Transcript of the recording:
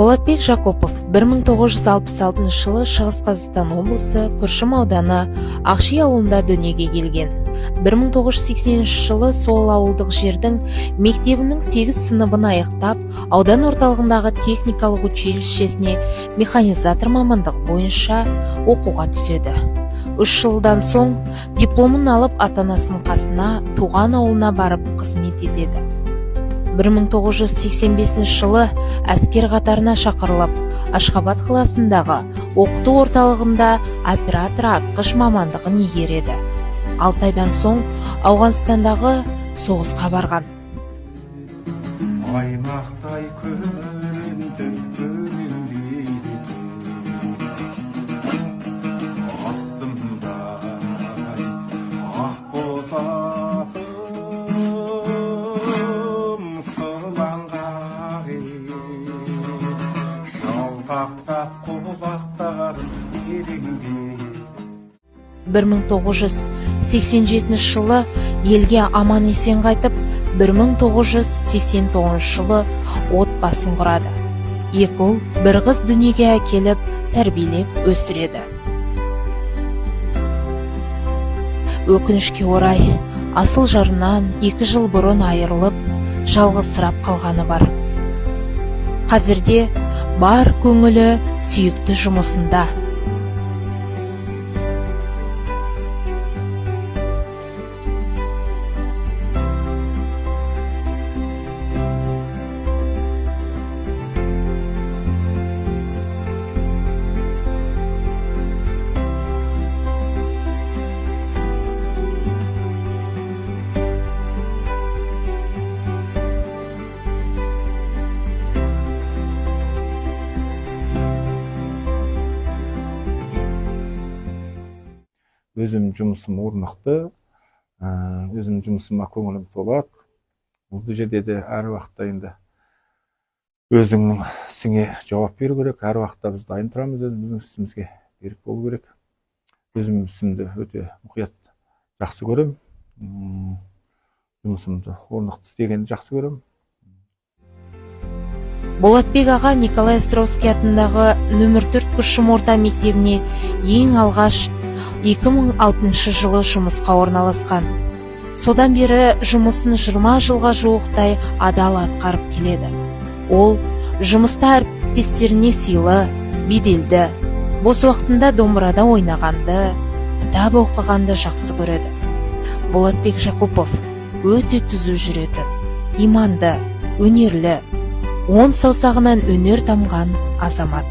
Болатбек Жакупов 1966 жылы Шығыс Қазақстан облысы Күршім ауданы Ақши ауылында дүниеге келген. 1980 жылы сол ауылдық жердің мектебінің 8 сыныбын аяқтап, аудан орталығындағы техникалық училищесіне механизатор мамандық бойынша оқуға түседі. 3 жылдан соң дипломын алып ата-анасының қасына туған ауылына барып қызмет етеді. 1985 жылы әскер қатарына шақырылып, Ашхабад қаласындағы оқыту орталығында оператор атқыш мамандығын игереді. 6 айдан соң Ауғанстандағы соғысқа барған. Аймақтай көрінді көлеңдейді, астымда ақ бозатым сылаңға жалпақтап құлақтарын тереңдейді. 1987 жылы елге аман есен қайтып, 1989 жылы отбасын құрады. 2 ұл, 1 қыз дүниеге әкеліп, тәрбиелеп өсіреді. Өкінішке орай, асыл жарынан 2 жыл бұрын айырылып, жалғызсырап қалғаны бар. Қазірде бар көңілі сүйікті жұмысында. Өзім жұмысым орнықты, өзім жұмысыма көңілім толады. Бұл жерде де әр уақытта енді өзіңнің ісіңе жауап беру керек. Әр уақытта біз дайын тұрамыз, өзіміздің ісімізге берік болу керек. Өзім ісімді өте мұқият жақсы көрем. Жұмысымды орнықты істегенді жақсы көрем. Болатбек аға Николай Островский атындағы нөмір 4 Күршім орта мектебіне ең алғаш 2006 жылы жұмысқа орналасқан. Содан бері жұмысын 20 жылға жуықтай адал атқарып келеді. Ол жұмыста әріптестеріне сыйлы, беделді, бос уақытында домбырада ойнағанды, кітап оқығанды жақсы көреді. Болатбек Жакупов өте түзу жүретін, иманды, өнерлі, 10 саусағынан өнер тамған азамат.